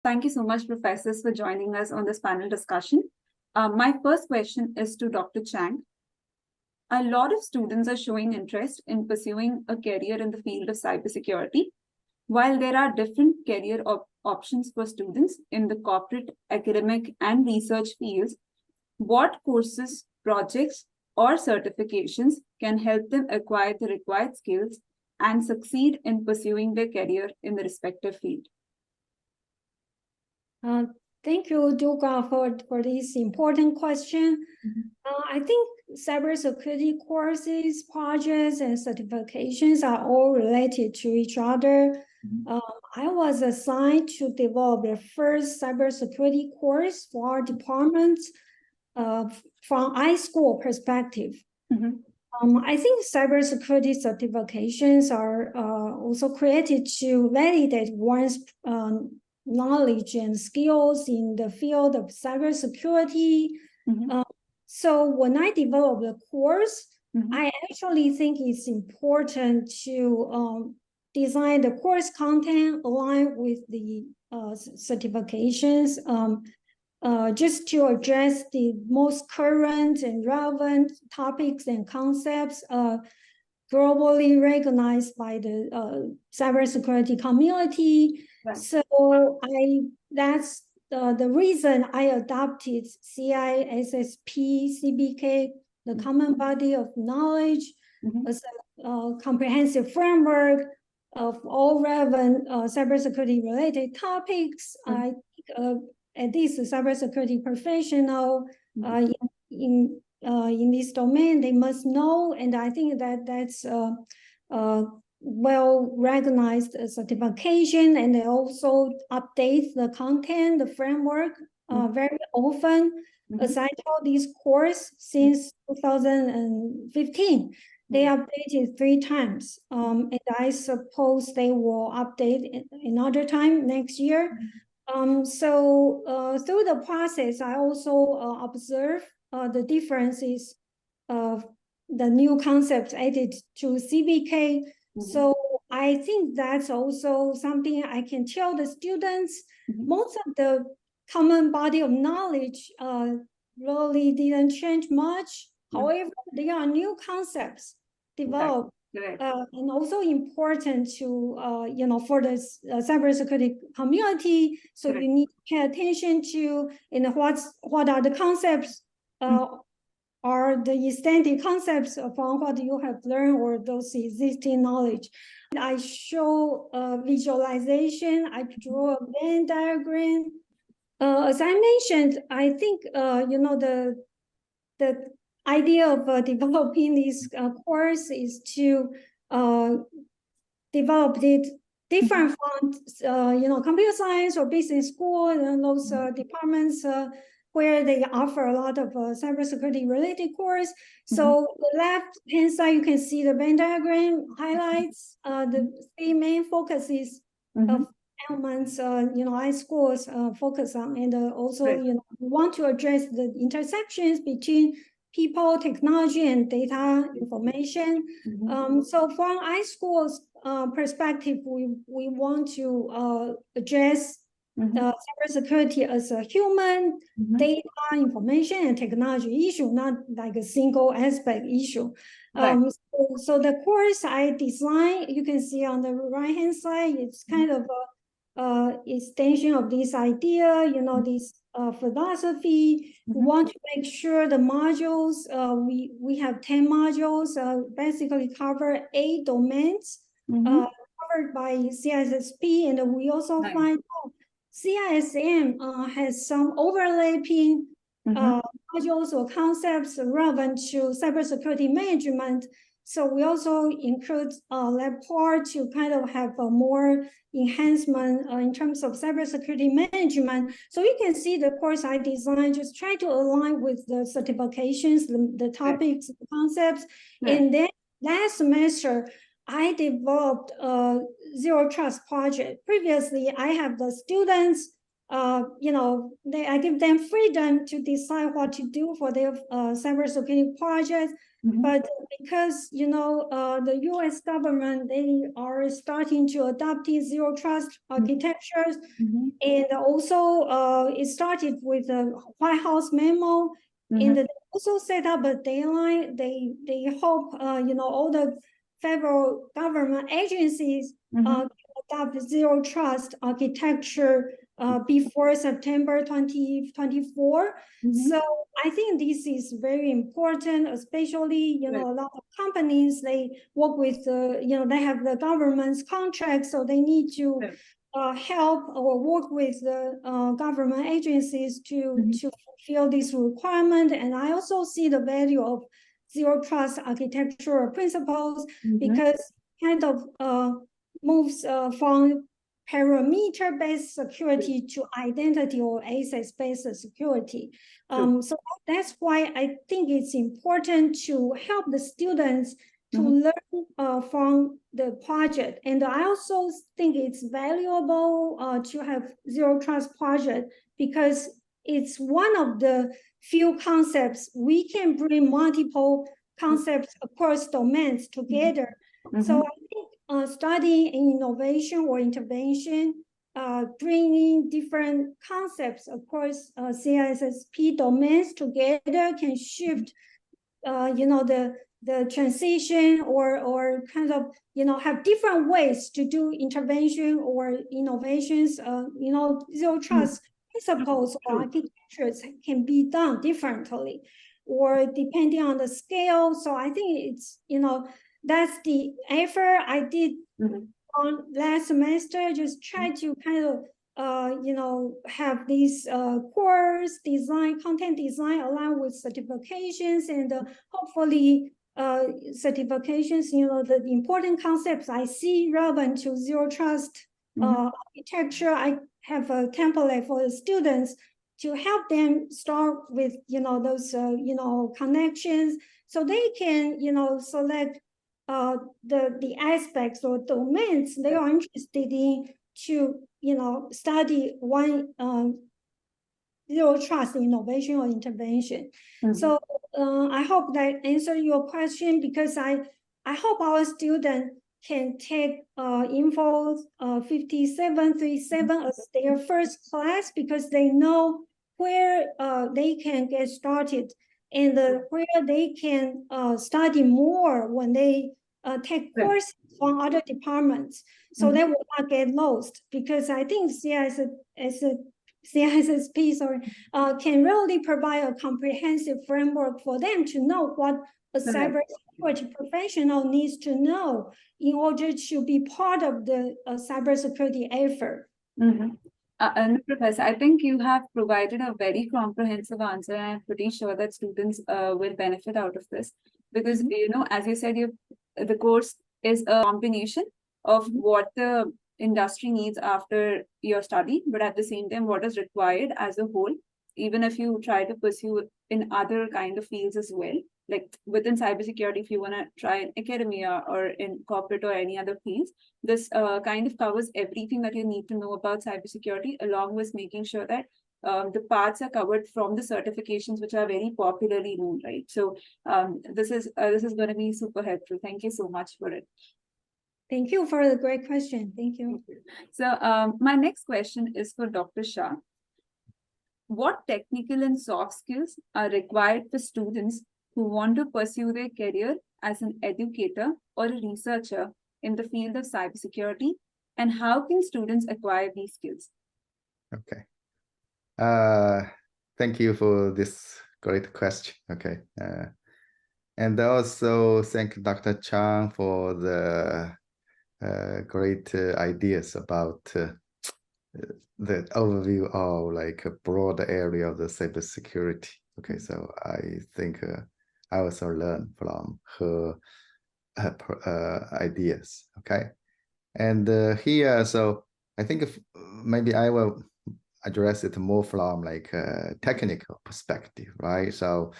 Thank you so much, professors, for joining us on this panel discussion. My first question is to Dr. Chang. A lot of students are showing interest in pursuing a career in the field of cybersecurity. While there are different career options for students in the corporate, academic, and research fields, what courses, projects, or certifications can help them acquire the required skills and succeed in pursuing their career in the respective field? Thank you, Durga, for this important question. I think cybersecurity courses, projects, and certifications are all related to each other. I was assigned to develop the first cybersecurity course for our department from iSchool perspective. I think cybersecurity certifications are also created to validate one's knowledge and skills in the field of cybersecurity. So when I develop the course, I actually think it's important to design the course content aligned with the certifications, just to address the most current and relevant topics and concepts globally recognized by the cybersecurity community. Right. So that's the reason I adopted CISSP, CBK, the Common Body of Knowledge, as a comprehensive framework of all relevant cybersecurity related topics. I think at least a cybersecurity professional in this domain, they must know, and I think that's well-recognized certification, and they also update the content, the framework very often. As I taught this course since 2015, they updated 3 times, and I suppose they will update another time next year. So through the process, I also observe the differences of the new concepts added to CBK. So I think that's also something I can tell the students. Most of the common body of knowledge really didn't change much. However, there are new concepts developed. And also important to, for the cybersecurity community. So you need to pay attention to, what are the concepts, are the extended concepts from what you have learned or those existing knowledge. I show visualization, I draw a Venn diagram. As I mentioned, I think, the idea of developing this course is to develop the different from, computer science or business school and those departments where they offer a lot of cybersecurity related course. So the left-hand side, you can see the Venn diagram highlights the 3 main focuses of elements, iSchools focus on, and also, we want to address the intersections between people, technology, and data information. So from iSchool's perspective, we want to address cybersecurity as a human, data, information, and technology issue, not like a single aspect issue. So the course I designed, you can see on the right-hand side, it's kind of a extension of this idea, this philosophy. We want to make sure the modules, we have 10 modules, basically cover 8 domains covered by CISSP, and we also find CISM has some overlapping modules or concepts relevant to cybersecurity management. So we also include that part to kind of have a more enhancement in terms of cybersecurity management. So you can see the course I designed, just try to align with the certifications, the topics, the concepts. And then last semester, I developed a Zero Trust project. Previously, I have the students, I give them freedom to decide what to do for their cybersecurity projects. But because, the US government, they are starting to adopt these zero trust architectures. And also it started with the White House memo. And they also set up a deadline. They hope, all the federal government agencies adopt zero trust architecture before September 2024. So I think this is very important, especially, a lot of companies, they work with, they have the government's contract, so they need to help or work with the government agencies to fulfill this requirement. And I also see the value of zero trust architectural principles because kind of moves from parameter-based security to identity or access-based security. So that's why I think it's important to help the students to learn from the project. And I also think it's valuable to have zero trust project because it's one of the few concepts we can bring multiple concepts across domains together. So I think studying innovation or intervention, bringing different concepts across CISSP domains together can shift, the transition or kind of, have different ways to do intervention or innovations. Zero trust principles or architectures can be done differently or depending on the scale. So I think it's, that's the effort I did on last semester, just try to kind of have these course design, content design along with certifications and hopefully certifications, the important concepts I see relevant to zero trust architecture. I have a template for the students to help them start with, those, connections so they can, select the aspects or domains they are interested in to, study one zero trust innovation or intervention. So I hope that answered your question because I hope our students can take Info 5737 as their first class because they know where they can get started and where they can study more when they take courses from other departments, so they will not get lost. Because I think CISSP can really provide a comprehensive framework for them to know what a cybersecurity professional needs to know in order to be part of the cybersecurity effort. And Professor, I think you have provided a very comprehensive answer, and I'm pretty sure that students will benefit out of this because, as you said, the course is a combination of what the industry needs after your study, but at the same time, what is required as a whole, even if you try to pursue in other kind of fields as well. Like within cybersecurity, if you want to try in academia or in corporate or any other fields, this kind of covers everything that you need to know about cybersecurity, along with making sure that the parts are covered from the certifications, which are very popularly known, right? So this is going to be super helpful. Thank you so much for it. Thank you for the great question. Thank you. So my next question is for Dr. Shah. What technical and soft skills are required for students who want to pursue their career as an educator or a researcher in the field of cybersecurity, and how can students acquire these skills? Okay. Thank you for this great question. Okay. And also thank Dr. Chang for the great ideas about the overview of like a broad area of the cybersecurity. Okay, so I think I also learned from her ideas. Okay, and here, so I think maybe I will address it more from like a technical perspective, right? So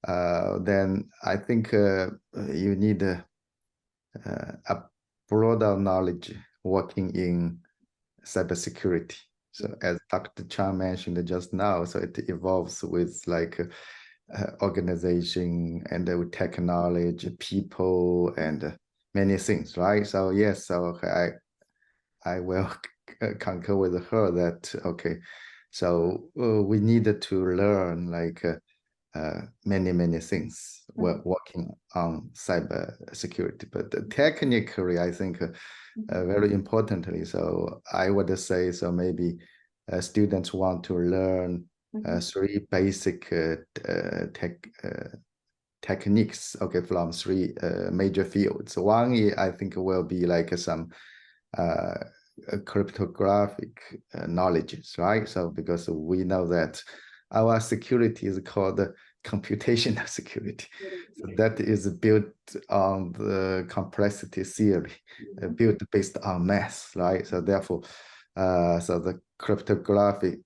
then I think you need a broader knowledge working in cybersecurity. So as Dr. Chang mentioned just now, so it evolves with like organization and with technology, people, and many things, right? So yes, so I will concur with her that okay, so we needed to learn like many things while working on cyber security, but technically, I think very importantly, so I would say so maybe students want to learn three basic techniques, okay, from three major fields. One, I think, will be like some cryptographic knowledges, right? So because we know that our security is called computational security. So that is built on the complexity theory, built based on math, right? So therefore, so the cryptographic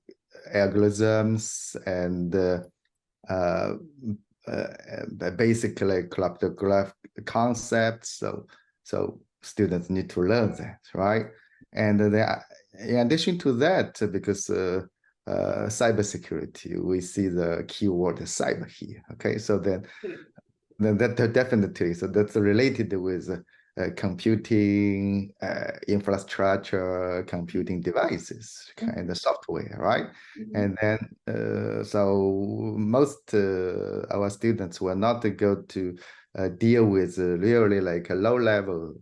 algorithms and basically cryptographic concepts. So students need to learn that, right? And in addition to that, because cybersecurity, we see the keyword cyber here. Okay, so then that definitely, so that's related with computing infrastructure, computing devices, and the software, right? And then, so most our students will not go to deal with really like a low-level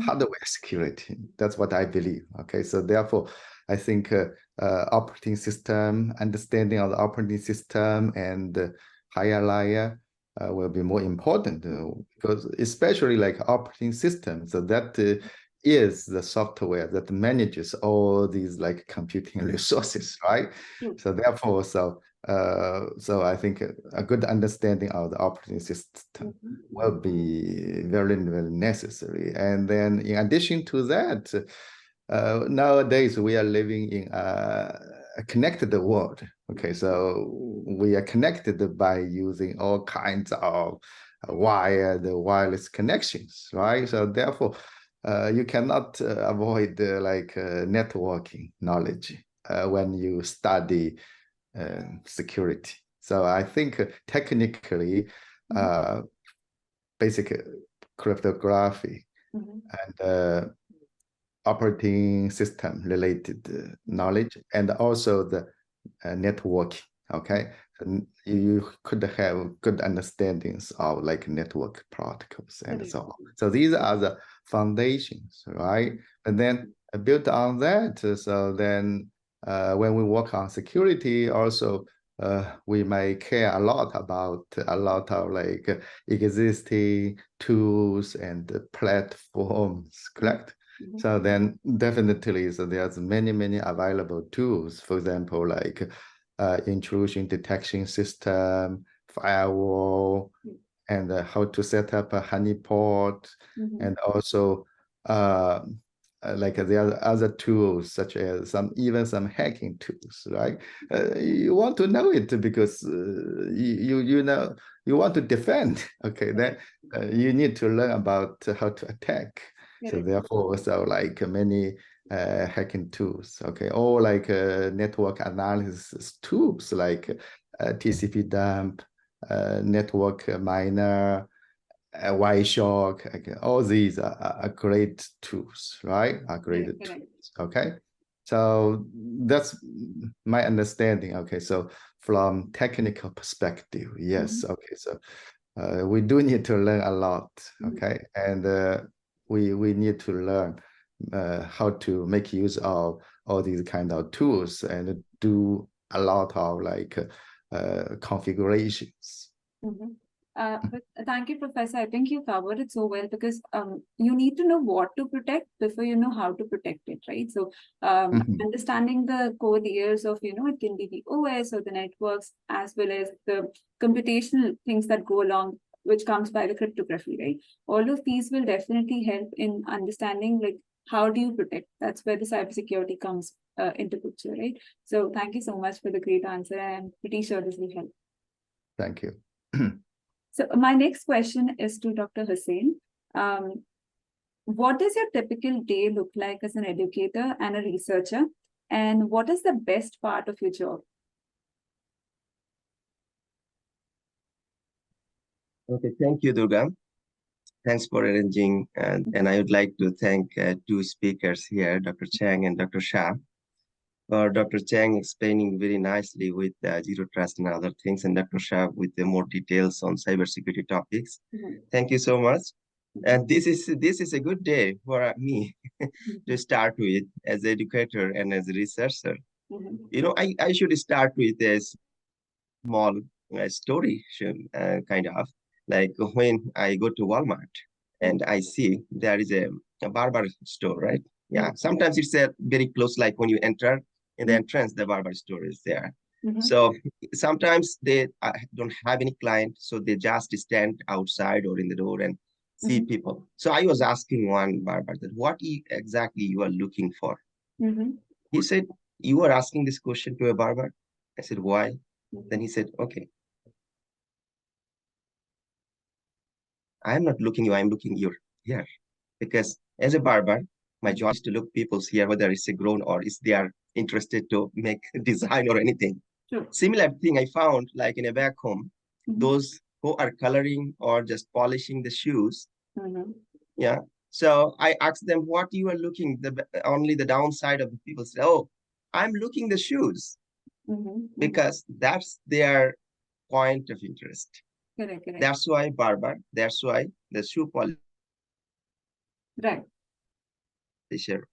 hardware security. That's what I believe. Okay, so therefore, I think operating system, understanding of the operating system and higher layer will be more important because especially like operating system, so that is the software that manages all these like computing resources, right? So therefore, so I think a good understanding of the operating system will be very necessary. And then in addition to that, nowadays we are living in a connected world. Okay, so we are connected by using all kinds of wireless connections, right? So therefore, you cannot avoid like networking knowledge when you study security. So I think technically, basic cryptography and operating system related knowledge, and also the networking. Okay, and you could have good understandings of like network protocols and so on. So these are the foundations, right? And then built on that, so then when we work on security, also we may care a lot about a lot of like existing tools and platforms, correct? So then definitely, so there's many available tools. For example, like intrusion detection system, firewall, and how to set up a honeypot, and also like there are other tools such as even some hacking tools, right? You want to know it because you know you want to defend. Okay, then you need to learn about how to attack. So therefore, so like many hacking tools, okay, or like network analysis tools like TCP dump, network miner, Wireshark, okay, all these are great tools, right? Are great tools, okay? So that's my understanding, okay? So from technical perspective, yes, okay, so we do need to learn a lot, okay? And we need to learn how to make use of all these kind of tools and do a lot of like configurations. But thank you, Professor. I think you covered it so well because you need to know what to protect before you know how to protect it, right? So understanding the core layers of, it can be the OS or the networks, as well as the computational things that go along, which comes by the cryptography, right? All of these will definitely help in understanding like how do you protect. That's where the cybersecurity comes into picture, right? So thank you so much for the great answer. I'm pretty sure this will help. Thank you. So my next question is to Dr. Hossain. What does your typical day look like as an educator and a researcher? And what is the best part of your job? Okay, thank you, Durga. Thanks for arranging. And I would like to thank two speakers here, Dr. Chang and Dr. Shah. Dr. Chang explaining very nicely with zero trust and other things, and Dr. Shah with the more details on cybersecurity topics. Thank you so much. And this is a good day for me to start with as an educator and as a researcher. You know, I should start with a small story, kind of like when I go to Walmart and I see there is a barber store, right? Yeah, sometimes it's very close, like when you enter in the entrance, the barber store is there. So sometimes they don't have any client, so they just stand outside or in the door and see people. So I was asking one barber that what exactly you are looking for. He said, you are asking this question to a barber? I said, why? Then he said, okay, I'm not looking you, I'm looking your hair. Because as a barber, my job is to look people's hair, whether it's a grown or is they are interested to make design or anything. Sure. Similar thing I found like in a back home, those who are coloring or just polishing the shoes. Yeah. So I asked them what you are looking, only the downside of the people say, oh, I'm looking the shoes. Because that's their point of interest. Correct. That's why barber, that's why the shoe polisher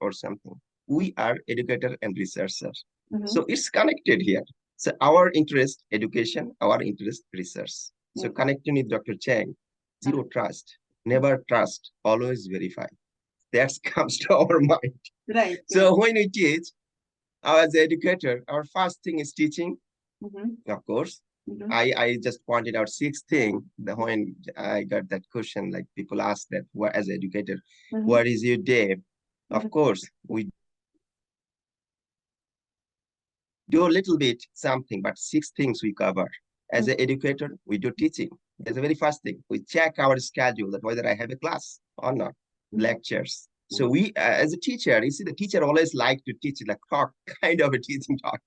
or something. We are educator and researchers. So it's connected here. So our interest, education, our interest, research. So connecting with Dr. Chang, zero trust, never trust, always verify. That comes to our mind. Right. So when we teach, as an educator, our first thing is teaching, of course. I just pointed out 6 things when I got that question, like people ask that, what as an educator, what is your day? Of course, we do a little bit something, but 6 things we cover. As an educator, we do teaching. That's the very first thing. We check our schedule, that whether I have a class or not, lectures. So we, as a teacher, you see, the teacher always like to teach like talk, kind of a teaching talk.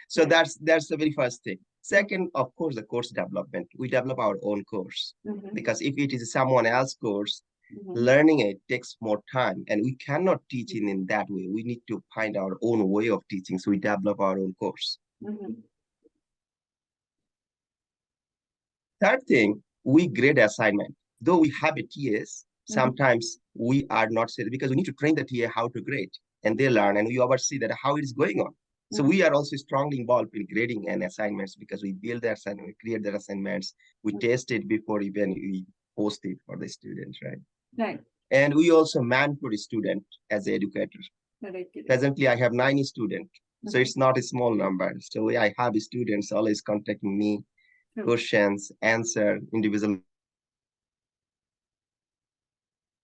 So that's the very first thing. Second, of course, the course development. We develop our own course because if it is someone else's course, learning it takes more time, and we cannot teach it in that way. We need to find our own way of teaching, so we develop our own course. Third thing, we grade assignment. Though we have a TS, sometimes we are not serious because we need to train the TA how to grade, and they learn, and we oversee that how it is going on. So we are also strongly involved in grading and assignments because we build the assignment, we create the assignments, we test it before even we post it for the students, right? Right. And we also mentor the student as an educator. Presently, I have 9 students, so it's not a small number. So I have students always contacting me, questions, answer, individual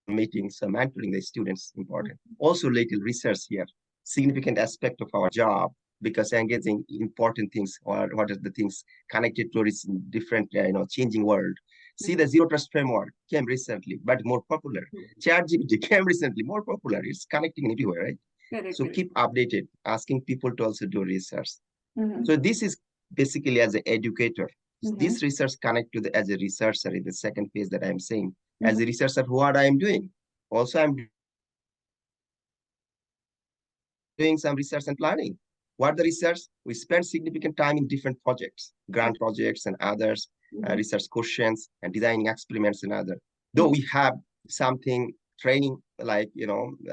meetings. So mentoring the students important. Also, little research here, significant aspect of our job, because engaging important things or what are the things connected to this different, changing world. See, the zero trust framework came recently, but more popular. ChatGPT came recently, more popular. It's connecting everywhere, right? Correct. So keep updated, asking people to also do research. So this is basically as an educator. This research connect to as a researcher in the second phase that I'm saying. As a researcher, what I'm doing. Also, I'm doing some research and planning. What the research? We spend significant time in different projects, grant projects and others, research questions and designing experiments and other. Though we have something training like,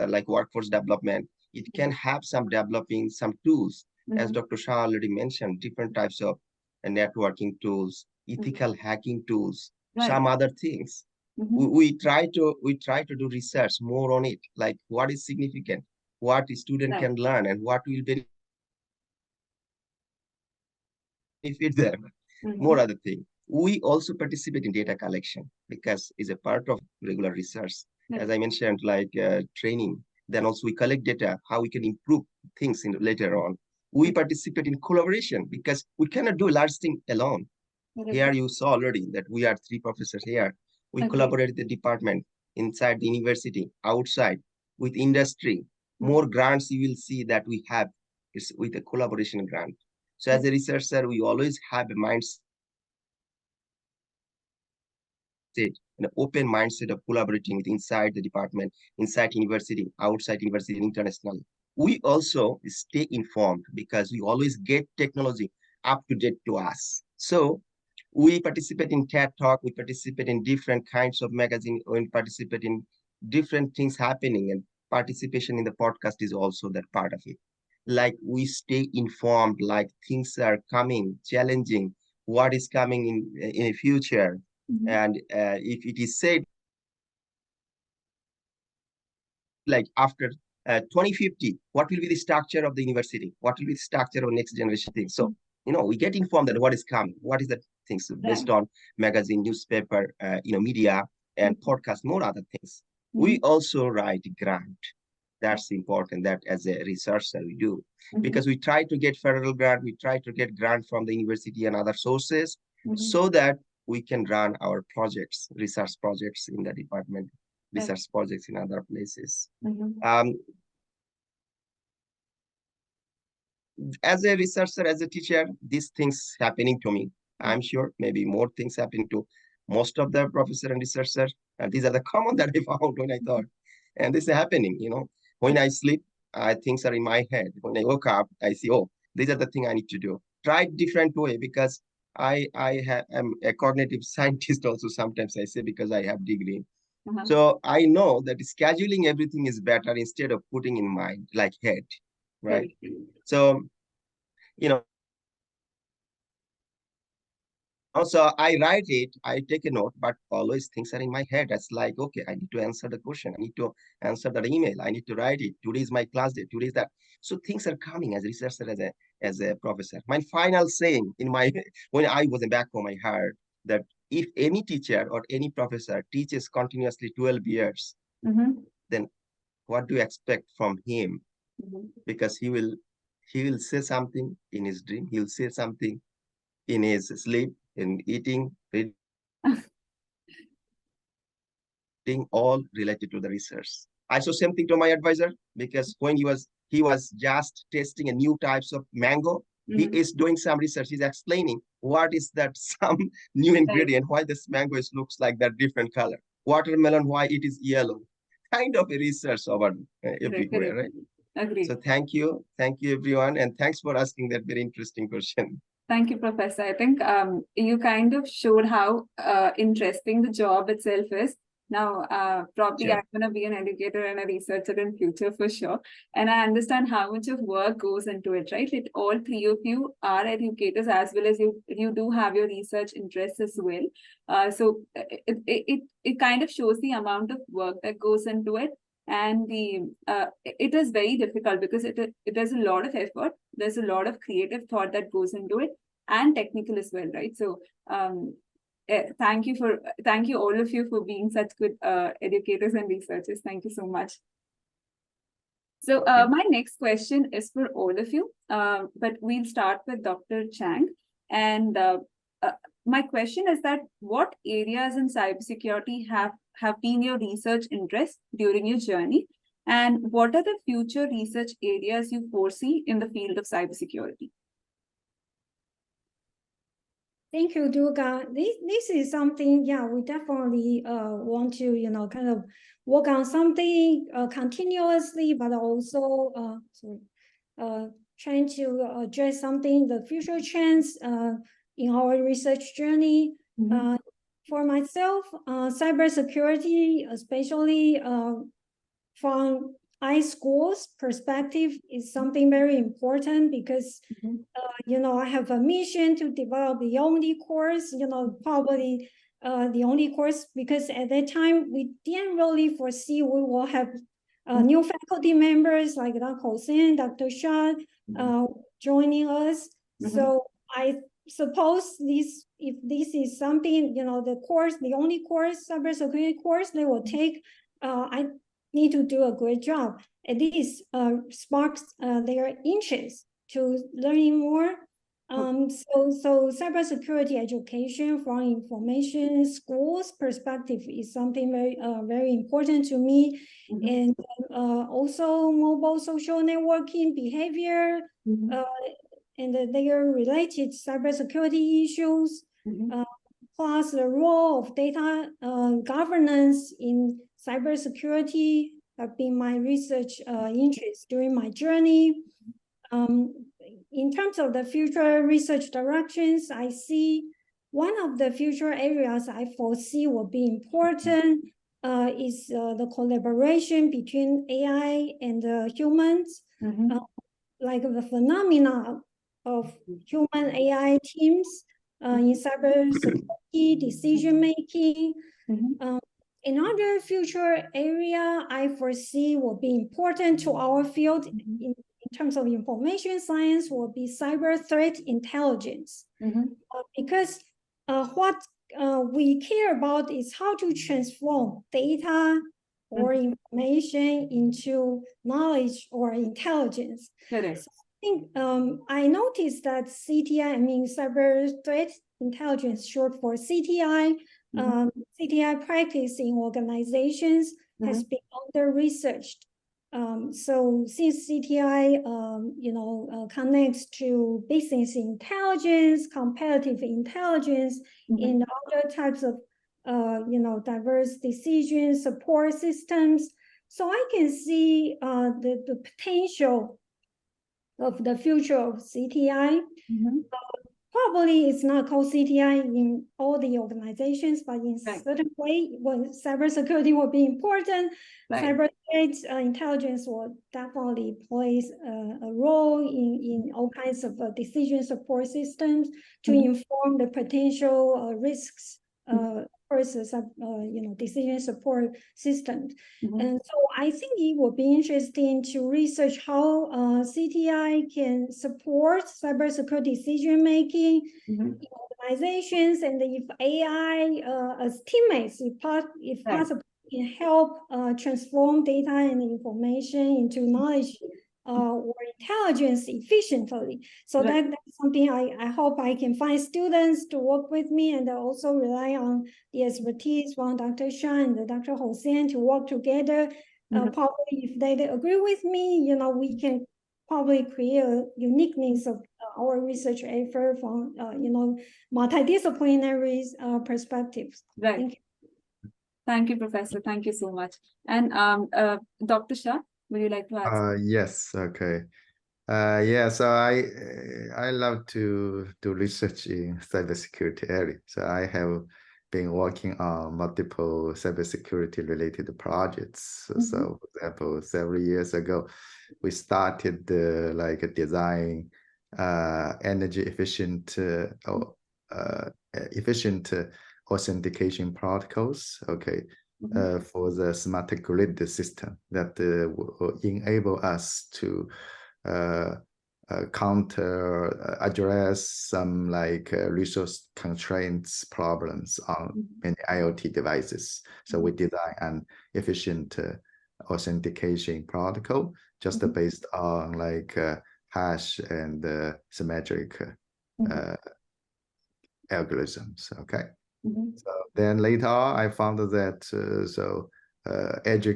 like workforce development, it can have some developing some tools, as Dr. Shah already mentioned, different types of networking tools, ethical hacking tools, some other things. We try to do research more on it, like what is significant, what a student can learn, and what will benefit them. More other thing. We also participate in data collection because it's a part of regular research. As I mentioned, like training. Then also we collect data, how we can improve things later on. We participate in collaboration because we cannot do a large thing alone. Here you saw already that we are 3 professors here. We collaborate with the department, inside the university, outside, with industry. More grants you will see that we have is with a collaboration grant. So as a researcher, we always have a mindset mindset, an open mindset of collaborating with inside the department, inside university, outside university, international. We also stay informed because we always get technology up to date to us. So we participate in TED Talk, we participate in different kinds of magazine, we participate in different things happening, and participation in the podcast is also that part of it. Like we stay informed, like things are coming, challenging, what is coming in the future. And if it is said, like after 2050, what will be the structure of the university? What will be the structure of next generation thing? So, we get informed that what is coming, what is the things based on magazine, newspaper, media, and podcast, more other things. We also write grant. That's important, that as a researcher we do, because we try to get federal grant, we try to get grant from the university and other sources, so that we can run our projects, research projects in the department, research projects in other places. As a researcher, as a teacher, these things happening to me. I'm sure maybe more things happen to most of the professor and researchers. And these are the common that I found when I thought. And this is happening, When I sleep, things are in my head. When I woke up, I see, oh, these are the things I need to do. Try different way, because I am a cognitive scientist also, sometimes I say, because I have degree. So I know that scheduling everything is better instead of putting in mind, like head, right? So, also I write it, I take a note, but always things are in my head. It's like, okay, I need to answer the question. I need to answer that email. I need to write it. Today is my class day. Today is that. So things are coming as a researcher, as a professor. My final saying when I was back home, I heard that if any teacher or any professor teaches continuously 12 years, then what do you expect from him? Because he will say something in his dream. He'll say something in his sleep, in eating, reading, all related to the research. I saw same thing to my advisor, because when he was just testing a new types of mango, he is doing some research. He's explaining what is that some new ingredient, why this mango looks like that different color. Watermelon, why it is yellow. Kind of a research over everywhere, right? Agreed. So thank you everyone, and thanks for asking that very interesting question. Thank you, Professor. I think you kind of showed how interesting the job itself is. Now, probably Sure. I'm going to be an educator and a researcher in future for sure. And I understand how much of work goes into it, right? All three of you are educators, as well as you do have your research interests as well. So it kind of shows the amount of work that goes into it. And it is very difficult, because it is a lot of effort. There's a lot of creative thought that goes into it, and technical as well, right? So thank you all of you for being such good educators and researchers. Thank you so much. So my next question is for all of you, but we'll start with Dr. Chang. And my question is that what areas in cybersecurity have been your research interest during your journey? And what are the future research areas you foresee in the field of cybersecurity? Thank you, Durga. This is something, we definitely want to, kind of work on something continuously, but also trying to address something, the future trends in our research journey. For myself, cybersecurity, especially from iSchool's perspective, is something very important, because I have a mission to develop the only course, probably the only course, because at that time we didn't really foresee we will have new faculty members like Dr. Hossain, Dr. Hsia joining us. So I suppose if this is something, the only course, cybersecurity course they will take, I need to do a great job. At least sparks their interest to learning more. So cybersecurity education from information schools perspective is something very important to me. And also mobile social networking behavior and their related cybersecurity issues. plus the role of data governance in cybersecurity have been my research interest during my journey. In terms of the future research directions, I see one of the future areas I foresee will be important is the collaboration between AI and humans, like the phenomena of human AI teams in cybersecurity, decision-making. Another future area I foresee will be important to our field in terms of information science will be cyber threat intelligence. Because what we care about is how to transform data or information into knowledge or intelligence. Correct. So I think I noticed that CTI, I mean cyber threat intelligence, short for CTI, CTI practice in organizations has been under-researched. So since CTI, connects to business intelligence, competitive intelligence, and other types of, diverse decision support systems. So I can see the potential of the future of CTI. Probably it's not called CTI in all the organizations, but in certain way, when cybersecurity will be important, cyber threat intelligence will definitely plays a role in all kinds of decision support systems to inform the potential risks versus decision support systems. And so I think it will be interesting to research how CTI can support cybersecurity decision making in organizations, and if AI as teammates, if possible, can help transform data and information into knowledge or intelligence efficiently. So that's something I hope I can find students to work with me, and also rely on the expertise from Dr. Hsia and Dr. Hossain to work together. Probably if they agree with me, we can probably create a uniqueness of our research effort from, multidisciplinary perspectives. Right. Thank you. Thank you, Professor. Thank you so much. And Dr. Hsia, would you like to add? Yes, okay. So I love to do research in cybersecurity area. So I have been working on multiple cybersecurity related projects. So for example, several years ago, we started design energy efficient efficient authentication protocols. Okay. For the smart grid system that will enable us to address some resource constraints problems on many IoT devices. So we design an efficient authentication protocol just based on hash and symmetric algorithms. Okay. So then later on, I found that edge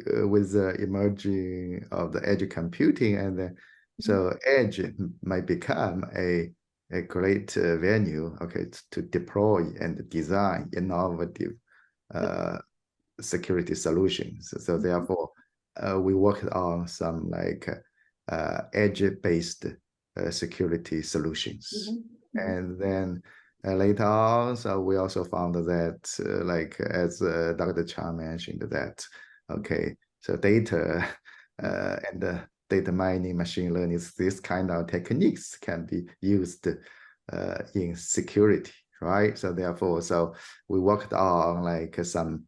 with the emerging of the edge computing, and so edge might become a great venue, okay, to deploy and design innovative security solutions. So therefore, we worked on some edge-based security solutions, and then. Later on, so we also found that, as Dr. Chang mentioned, that so data and data mining, machine learning, this kind of techniques can be used in security, right? So therefore, so we worked on some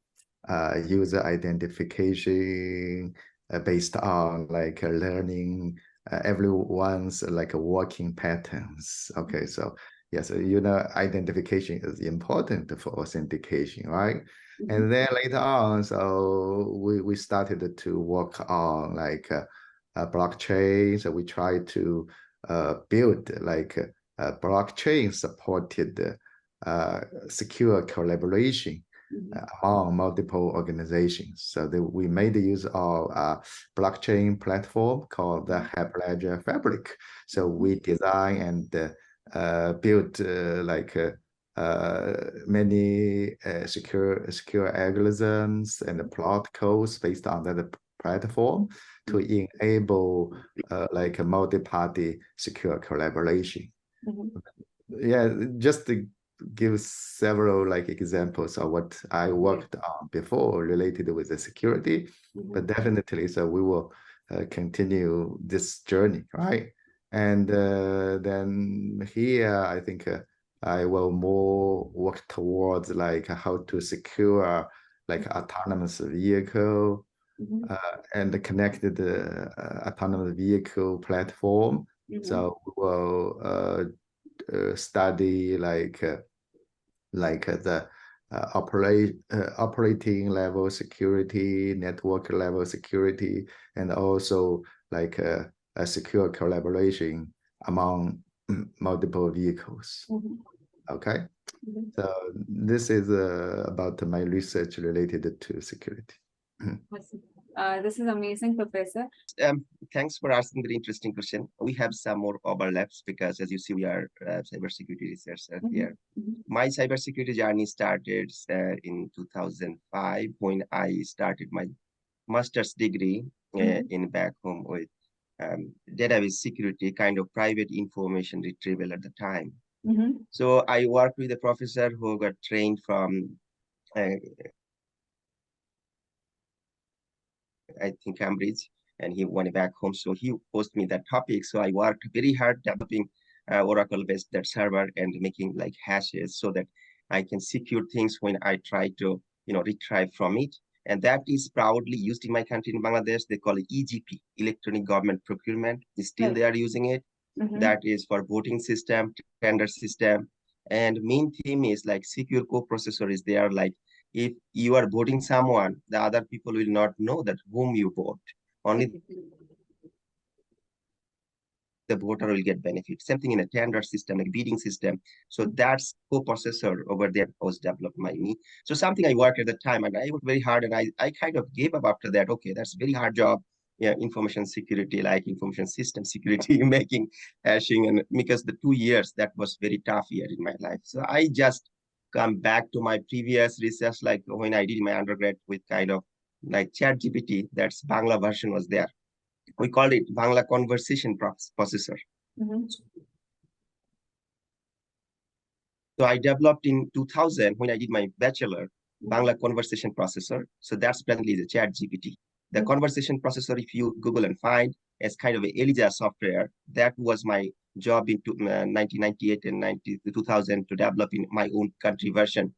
user identification based on learning everyone's working patterns. Okay, so. Yes, identification is important for authentication, right? And then later on, so we started to work on a blockchain. So we tried to build a blockchain supported secure collaboration among multiple organizations. So we made use of a blockchain platform called the Hyperledger Fabric. So we design and built many secure algorithms and plot codes based on that platform to enable like a multi-party secure collaboration. Yeah, just to give several like examples of what I worked on before related with the security, but definitely, so we will continue this journey, right? And then here, I think I will more work towards like how to secure like autonomous vehicle and the connected autonomous vehicle platform. So we will study like the operating level security, network level security, and also like a secure collaboration among multiple vehicles. Okay, so this is about my research related to security. This is amazing, Professor. Thanks for asking the interesting question. We have some more overlaps because, as you see, we are cybersecurity researchers here. My cybersecurity journey started in 2005 when I started my master's degree in back home with database security, kind of private information retrieval at the time. So I worked with a professor who got trained from I think Cambridge, and he went back home. So he posed me that topic. So I worked very hard developing Oracle-based that server and making like hashes so that I can secure things when I try to, retrieve from it. And that is proudly used in my country in Bangladesh. They call it EGP, Electronic Government Procurement. Still they are using it. That is for voting system, tender system. And main theme is like secure co-processor is there, like if you are voting someone, the other people will not know that whom you vote. Only the voter will get benefit. Same thing in a tender system, like bidding system. So that's co-processor over there was developed by me. So something I worked at the time, and I worked very hard, and I kind of gave up after that. Okay, that's a very hard job. Yeah, information security, like information system security, making hashing, and because the 2 years that was very tough year in my life. So I just come back to my previous research, like when I did my undergrad with kind of like ChatGPT, that's Bangla version was there. We called it Bangla Conversation Processor. So I developed in 2000 when I did my bachelor, Bangla Conversation Processor. So that's presently the ChatGPT. The conversation processor, if you Google and find, is kind of a Elijah software. That was my job in 1998 and 2000 to develop in my own country version.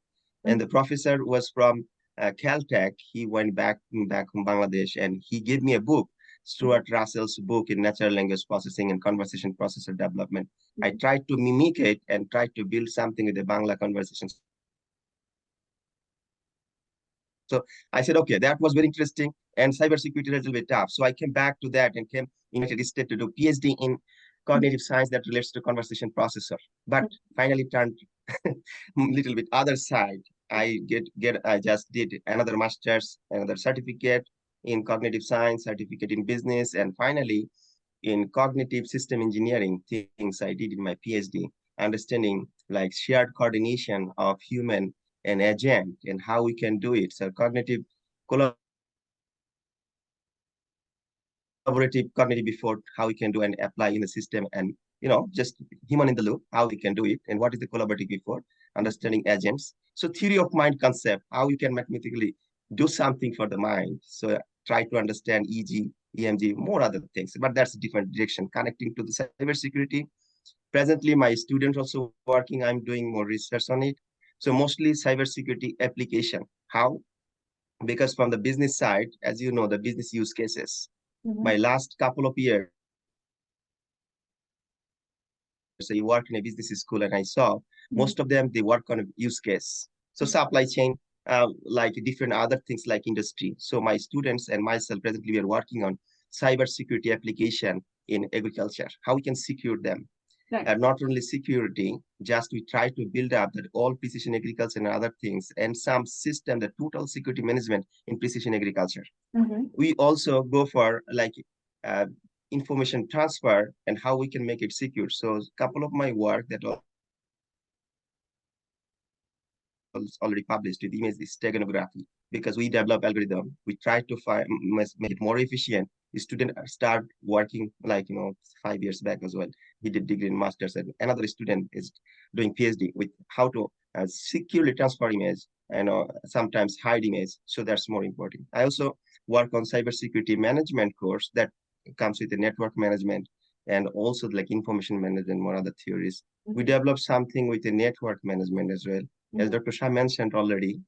And the professor was from Caltech. He went back from Bangladesh, and he gave me a book, Stuart Russell's book in natural language processing and conversation processor development. I tried to mimic it and tried to build something with the Bangla conversations. So I said, okay, that was very interesting, and cybersecurity a little bit tough. So I came back to that and came in United States to do PhD in cognitive science that relates to conversation processor, but finally turned a little bit other side. I just did another master's, another certificate in cognitive science, certificate in business, and finally in cognitive system engineering things I did in my PhD, understanding like shared coordination of human and agent and how we can do it. So collaborative cognitive effort, how we can do and apply in the system, and just human in the loop, how we can do it, and what is the collaborative effort, understanding agents. So theory of mind concept, how you can mathematically do something for the mind. So try to understand EG, EMG, more other things, but that's a different direction connecting to the cybersecurity. Presently, my students also working, I'm doing more research on it. So mostly cybersecurity application. How? Because from the business side, as you know, the business use cases, my last couple of years, so you work in a business school, and I saw most of them, they work on a use case. So supply chain, like different other things like industry. So my students and myself presently, we are working on cybersecurity application in agriculture, how we can secure them. Not only security, just we try to build up that all precision agriculture and other things, and some system, the total security management in precision agriculture. We also go for like information transfer and how we can make it secure. So a couple of my work that articles already published with image steganography, because we develop algorithm. We try to make it more efficient. The student start working 5 years back as well. He did degree and master's, and another student is doing PhD with how to securely transfer image and sometimes hide image. So that's more important. I also work on cybersecurity management course that comes with the network management and also like information management, one other theories. We developed something with the network management as well. As Dr. Shah mentioned already,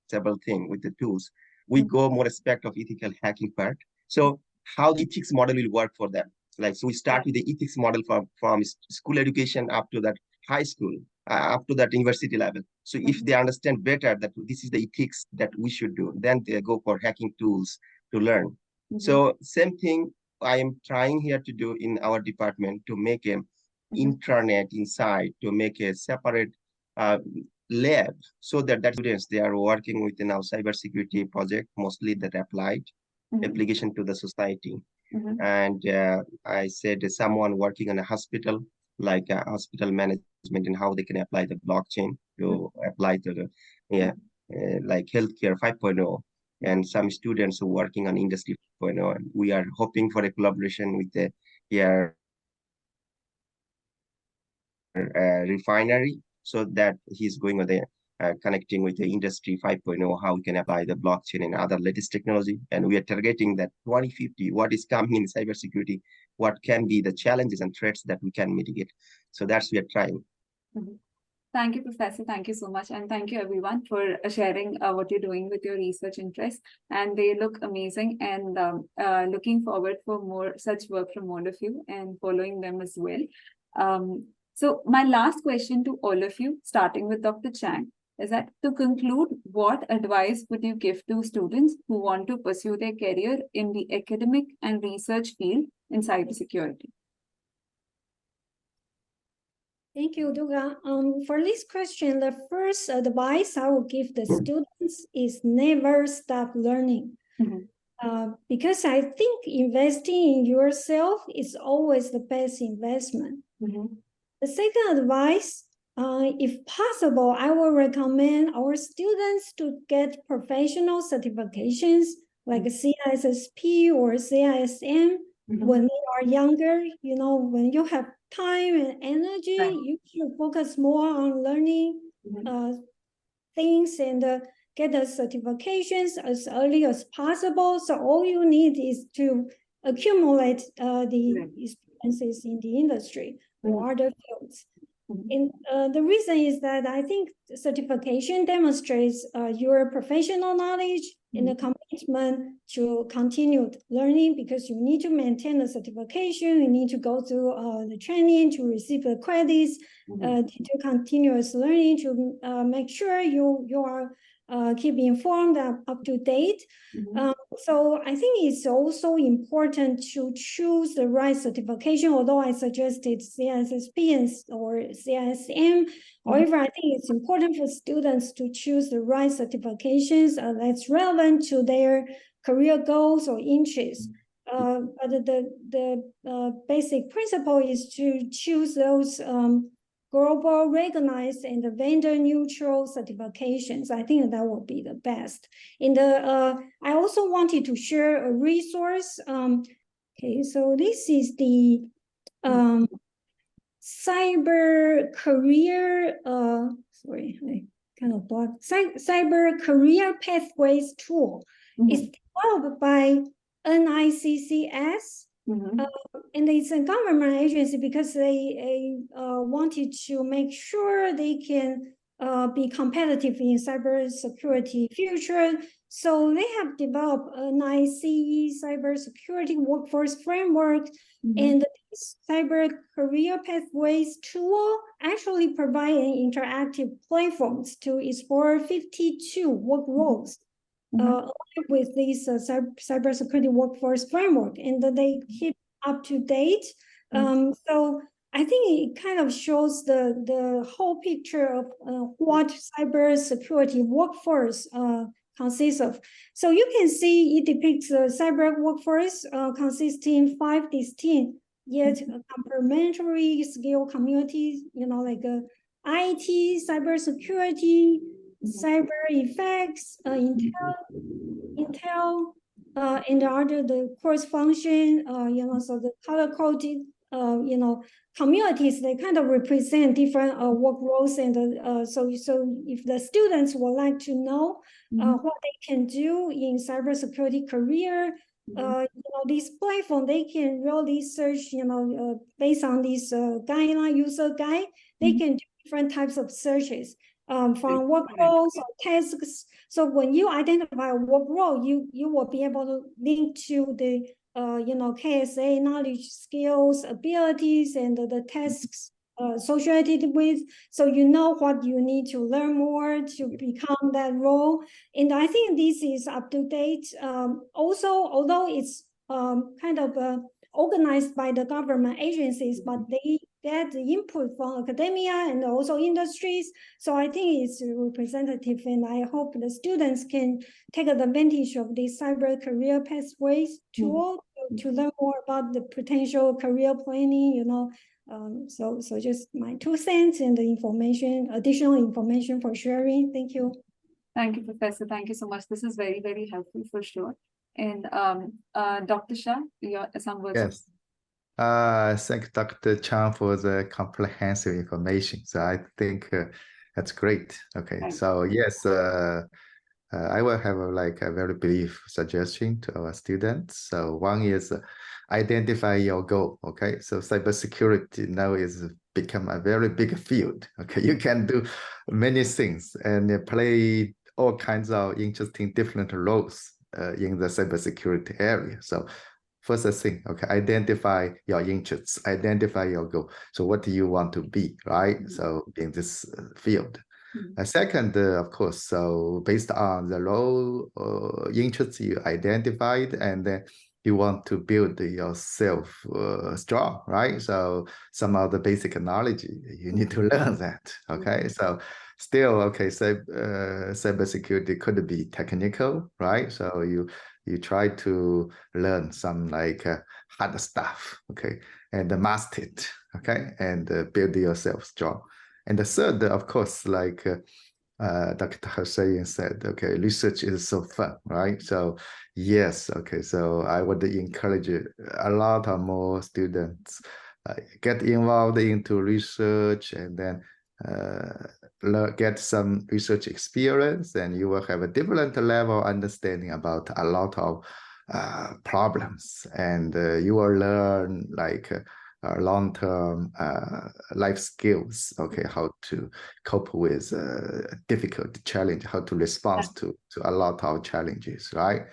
several things with the tools. We go more aspect of ethical hacking part. So how the ethics model will work for them. So we start with the ethics model from school education up to that high school, up to that university level. So if they understand better that this is the ethics that we should do, then they go for hacking tools to learn. So same thing I am trying here to do in our department, to make an intranet inside, to make a separate lab, so that students, they are working within our cybersecurity project, mostly that applied application to the society. And I said someone working on a hospital, like a hospital management, and how they can apply the blockchain to apply to the like healthcare 5.0, and some students who are working on industry 4.0. And we are hoping for a collaboration with the refinery, so that he's going with the connecting with the industry 5.0, how we can apply the blockchain and other latest technology. And we are targeting that 2050, what is coming in cybersecurity, what can be the challenges and threats that we can mitigate. So that's we are trying. Thank you, Professor. Thank you so much. And thank you everyone for sharing what you're doing with your research interests. And they look amazing, and looking forward for more such work from all of you and following them as well. So my last question to all of you, starting with Dr. Chang, is that to conclude, what advice would you give to students who want to pursue their career in the academic and research field in cybersecurity? Thank you, Durga. For this question, the first advice I will give the students is never stop learning. Because I think investing in yourself is always the best investment. The second advice, if possible, I will recommend our students to get professional certifications like CISSP or CISM when they are younger. You know, when you have time and energy, you should focus more on learning things and get the certifications as early as possible. So all you need is to accumulate the experiences in the industry or other fields. And the reason is that I think certification demonstrates your professional knowledge and the commitment to continued learning, because you need to maintain the certification, you need to go through the training to receive the credits, to do continuous learning, to make sure you are keep informed and up to date. So I think it's also important to choose the right certification, although I suggested CISSP or CISM. However, I think it's important for students to choose the right certifications that's relevant to their career goals or interests. But the basic principle is to choose those global recognized and the vendor neutral certifications. I think that will be the best. I also wanted to share a resource. Okay, so this is the cyber career, sorry, I kind of blocked, cyber career pathways tool. It's developed by NICCS. And it's a government agency because they wanted to make sure they can be competitive in cybersecurity future. So they have developed an ICE cybersecurity workforce framework, and this cyber career pathways tool actually provide an interactive platforms to explore 52 work roles with this cybersecurity workforce framework, and that they keep up to date. So I think it kind of shows the whole picture of what cybersecurity workforce consists of. So you can see it depicts a cyber workforce consisting 5 distinct yet complementary skill communities, you know, like IT, cybersecurity, cyber effects, Intel, and the course function, so the color-coded, communities, they kind of represent different work roles. And so if the students would like to know what they can do in cybersecurity career, this platform, they can really search, based on this guideline, user guide, they can do different types of searches. From work roles or tasks. So when you identify a work role, you will be able to link to the KSA knowledge, skills, abilities, and the tasks associated with. So you know what you need to learn more to become that role. And I think this is up to date. Also, although it's kind of organized by the government agencies, but they get the input from academia and also industries. So I think it's representative, and I hope the students can take advantage of the cyber career pathways tool to learn more about the potential career planning, so just my 2 cents and the information, additional information for sharing. Thank you. Thank you, Professor. Thank you so much. This is very, very helpful for sure. And Dr. Shah, some words. Yes. Thank Dr. Chang for the comprehensive information. So I think that's great. Okay. So yes, I will have a very brief suggestion to our students. So one is identify your goal. Okay. So cybersecurity now is become a very big field. Okay. You can do many things and play all kinds of interesting different roles in the cybersecurity area. So first thing, okay, identify your interests, identify your goal. So what do you want to be, right? So in this field. Second, of course, so based on the role interests you identified, and then you want to build yourself strong, right? So some of the basic knowledge, you need to learn that, okay? So still, okay, cybersecurity could be technical, right? So you try to learn some hard stuff, okay, and master it, okay, and build yourself strong. And the third, of course, Dr. Hossain said, okay, research is so fun, right? So yes, okay, so I would encourage a lot of more students get involved into research, and then get some research experience, and you will have a different level of understanding about a lot of problems, and you will learn long-term life skills, okay, how to cope with difficult challenge, how to respond to a lot of challenges, right?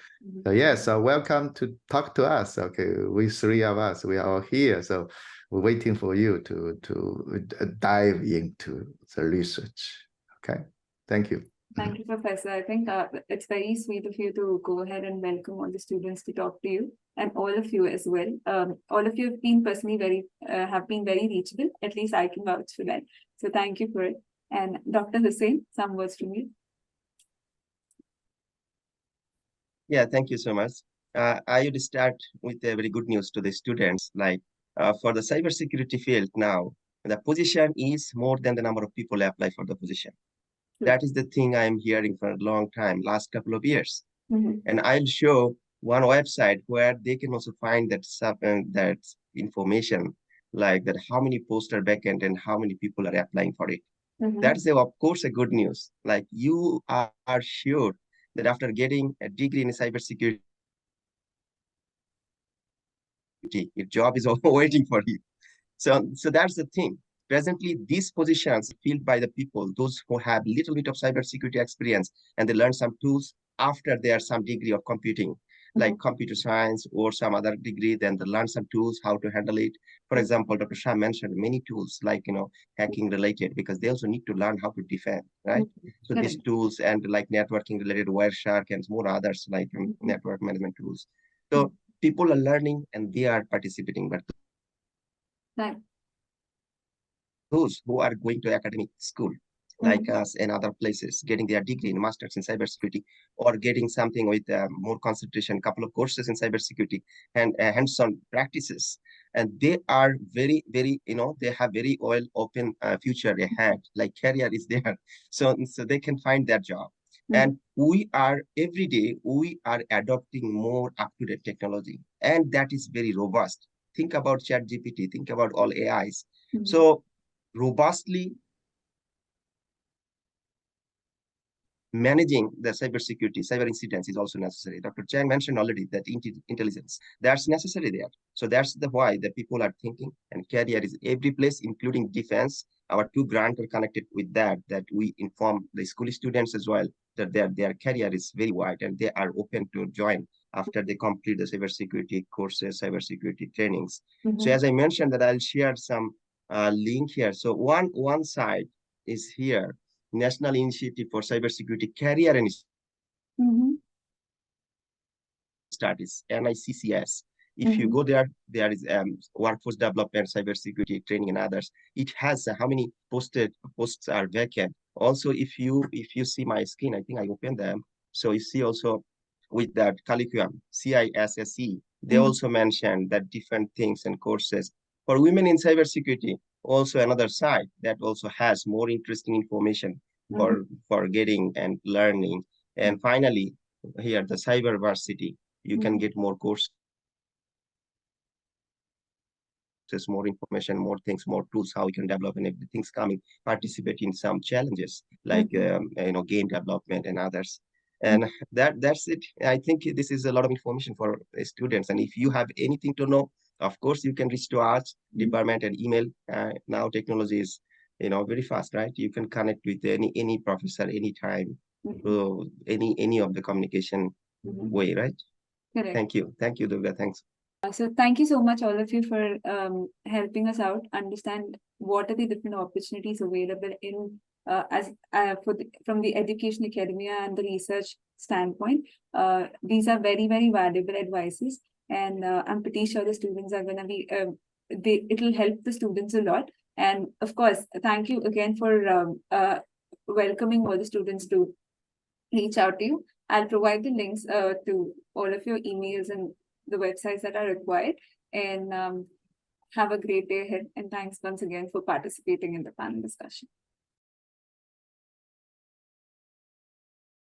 So yes, so welcome to talk to us. Okay, we 3 of us, we are all here, so we're waiting for you to dive into the research. Okay, thank you. Thank you, Professor. I think it's very sweet of you to go ahead and welcome all the students to talk to you, and all of you as well. All of you have been personally have been very reachable. At least I can vouch for that. So thank you for it. And Dr. Hossain, some words from you. Yeah, thank you so much. I would start with a very good news to the students. For the cybersecurity field now, the position is more than the number of people apply for the position. That is the thing I'm hearing for a long time, last couple of years. And I'll show one website where they can also find that that information, like that how many posts are vacant and how many people are applying for it. That's of course a good news. Like you are sure that after getting a degree in cybersecurity, your job is waiting for you. So that's the thing. Presently, these positions filled by the people, those who have a little bit of cybersecurity experience, and they learn some tools after they are some degree of computing, like computer science or some other degree, then they learn some tools, how to handle it. For example, Dr. Shah mentioned many tools like, hacking related, because they also need to learn how to defend, right? So these tools and like networking related Wireshark and more others like network management tools. So people are learning and they are participating, but those who are going to academic school, like us and other places, getting their degree in masters in cybersecurity, or getting something with more concentration, couple of courses in cybersecurity and hands-on practices. And they are very, very, they have very well open future ahead, like career is there. So they can find their job. And we are, every day, we are adopting more up-to-date technology. And that is very robust. Think about ChatGPT, think about all AIs. So robustly managing the cyber incidents is also necessary. Dr. Chang mentioned already that intelligence, that's necessary there. So that's the why the people are thinking, and career is every place, including defense. Our 2 grants are connected with that we inform the school students as well that their career is very wide and they are open to join after they complete the cybersecurity courses, cybersecurity trainings. So as I mentioned that I'll share some link here. So one side is here, National Initiative for Cybersecurity Career and Studies, NICCS. If you go there, there is workforce development, cybersecurity training, and others. It has how many posts are vacant. Also, if you see my screen, I think I opened them. So you see also with that curriculum, CISSE, they also mentioned that different things and courses for women in cybersecurity. Also another site that also has more interesting information for getting and learning. And finally, here the Cyberversity, you can get more courses, more information, more things, more tools, how you can develop, and everything's coming. Participate in some challenges like game development and others. And that's it. I think this is a lot of information for students. And if you have anything to know, of course, you can reach to us department and email. Now technology is very fast, right? You can connect with any professor anytime, any of the communication way, right? Correct. Thank you, Durga. Thanks. So thank you so much, all of you, for helping us out understand what are the different opportunities available in from the education academia and the research standpoint. These are very, very valuable advices, and I'm pretty sure the students are going to be it'll help the students a lot. And of course, thank you again for welcoming all the students to reach out to you. I'll provide the links to all of your emails and the websites that are required. And have a great day ahead. And thanks once again for participating in the panel discussion.